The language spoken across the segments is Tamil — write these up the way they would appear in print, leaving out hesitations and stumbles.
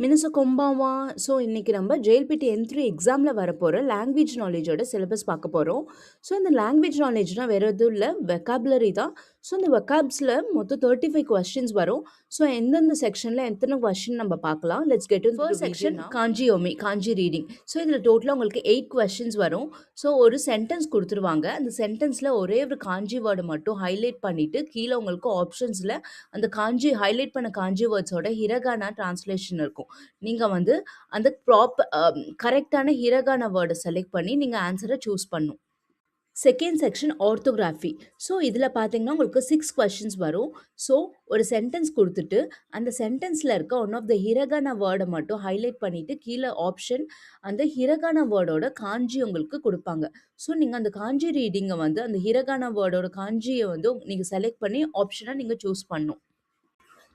மினிச கொம்பாவா. ஸோ இன்னைக்கு நம்ம ஜேஎல்பிடி என்3 எக்ஸாமில் வரப்போகிற லாங்குவேஜ் நாலேஜோட சிலபஸ் பார்க்க போகிறோம். ஸோ இந்த லாங்குவேஜ் நாலேஜ்னால் வேறு எதுவும் இல்லை, வெக்காபுலரி தான். ஸோ இந்த வெக்காப்ஸில் மொத்தம் 35 கொஸ்டின்ஸ் வரும். ஸோ எந்தெந்த செக்ஷனில் எத்தனை கொஸ்டின் நம்ம பார்க்கலாம். Let's get in first section காஞ்சியோமி, காஞ்சி ரீடிங். ஸோ இதில் டோட்டலாக உங்களுக்கு 8 கொஸ்டின்ஸ் வரும். ஸோ ஒரு சென்டென்ஸ் கொடுத்துருவாங்க. அந்த சென்டென்ஸில் ஒரே ஒரு காஞ்சி வேர்டு மட்டும் ஹைலைட் பண்ணிவிட்டு கீழே உங்களுக்கு ஆப்ஷன்ஸில் அந்த காஞ்சி ஹைலைட் பண்ண காஞ்சி வேர்ட்ஸோட ஹிரகானா டிரான்ஸ்லேஷன் இருக்கும். நீங்கள் வந்து அந்த கரெக்டான ஹிரகானா வேர்டை செலக்ட் பண்ணி நீங்கள் ஆன்சரை சூஸ் பண்ணும். Second section orthography. ஸோ இதில் பார்த்தீங்கன்னா உங்களுக்கு 6 கொஸ்டின்ஸ் வரும். ஸோ ஒரு சென்டென்ஸ் கொடுத்துட்டு அந்த சென்டென்ஸில் இருக்க ஒன் ஆஃப் த ஹிரகானா வேர்டை மட்டும் ஹைலைட் பண்ணிவிட்டு கீழே ஆப்ஷன் அந்த ஹிரகானா வேர்டோட காஞ்சி உங்களுக்கு கொடுப்பாங்க. ஸோ நீங்கள் அந்த காஞ்சி ரீடிங்கை வந்து அந்த ஹிரகானா வேர்டோட காஞ்சியை வந்து நீங்கள் செலக்ட் பண்ணி ஆப்ஷனை நீங்கள் சூஸ் பண்ணும்.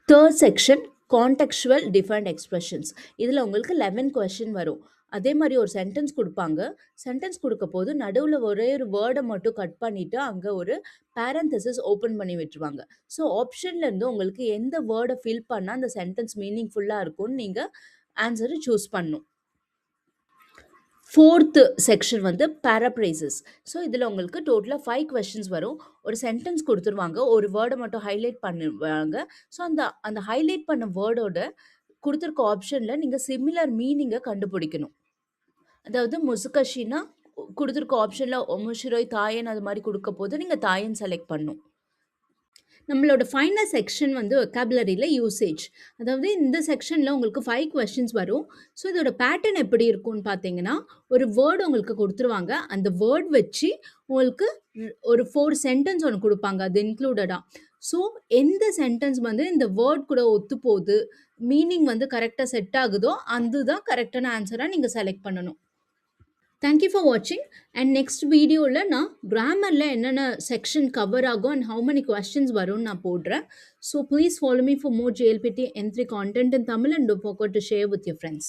Third section contextual defined expressions. இதில் உங்களுக்கு 11 கொஸ்டின் வரும். அதே மாதிரி ஒரு சென்டென்ஸ் கொடுப்பாங்க. சென்டென்ஸ் கொடுக்க போது நடுவில் ஒரே ஒரு வேர்டை மட்டும் கட் பண்ணிவிட்டு அங்கே ஒரு பேரந்தசிஸ் ஓப்பன் பண்ணி விட்டுருவாங்க. ஸோ ஆப்ஷன்லேருந்து உங்களுக்கு எந்த வேர்டை ஃபில் பண்ணால் அந்த சென்டென்ஸ் மீனிங்ஃபுல்லாக இருக்கும்னு நீங்கள் ஆன்சரை சூஸ் பண்ணும். ஃபோர்த் செக்ஷன் வந்து பேராப்ரைசஸ். ஸோ இதில் உங்களுக்கு டோட்டலாக 5 கொஸ்டின்ஸ் வரும். ஒரு சென்டென்ஸ் கொடுத்துருவாங்க, ஒரு வேர்டை மட்டும் ஹைலைட் பண்ணுவாங்க. ஸோ அந்த ஹைலைட் பண்ண வேர்டோட கொடுத்துருக்க ஆப்ஷனில் நீங்கள் சிமிலர் மீனிங்கை கண்டுபிடிக்கணும். அதாவது முசுகஷினா கொடுத்துருக்க ஆப்ஷனில் ஒமுஷிரோய் தாயன் அது மாதிரி கொடுக்க போது நீங்கள் தாயன் செலக்ட் பண்ணும். நம்மளோட ஃபைனல் செக்ஷன் வந்து வெக்காபுலரியில் யூசேஜ். அதாவது இந்த செக்ஷனில் உங்களுக்கு 5 கொஸ்டின்ஸ் வரும். ஸோ இதோட பேட்டர்ன் எப்படி இருக்கும்னு பார்த்தீங்கன்னா, ஒரு வேர்டு உங்களுக்கு கொடுத்துருவாங்க. அந்த வேர்ட் வச்சு உங்களுக்கு ஒரு 4 சென்டென்ஸ் ஒன்று கொடுப்பாங்க, அது இன்க்ளூடடாக. ஸோ எந்த சென்டென்ஸ் வந்து இந்த வேர்ட் கூட ஒத்து போகுது, மீனிங் வந்து கரெக்டாக செட் ஆகுதோ அதுதான் கரெக்டான ஆன்சராக நீங்கள் செலக்ட் பண்ணணும். தேங்க்யூ ஃபார் வாட்சிங். அண்ட் நெக்ஸ்ட் வீடியோவில் நான் கிராமரில் என்னென்ன செக்ஷன் கவர் ஆகும் அண்ட் ஹவு மெனி கொஸ்டின்ஸ் வரும்னு நான் போடுறேன். So please follow me for more JLPT N3 content in Tamil and don't forget to share with your friends.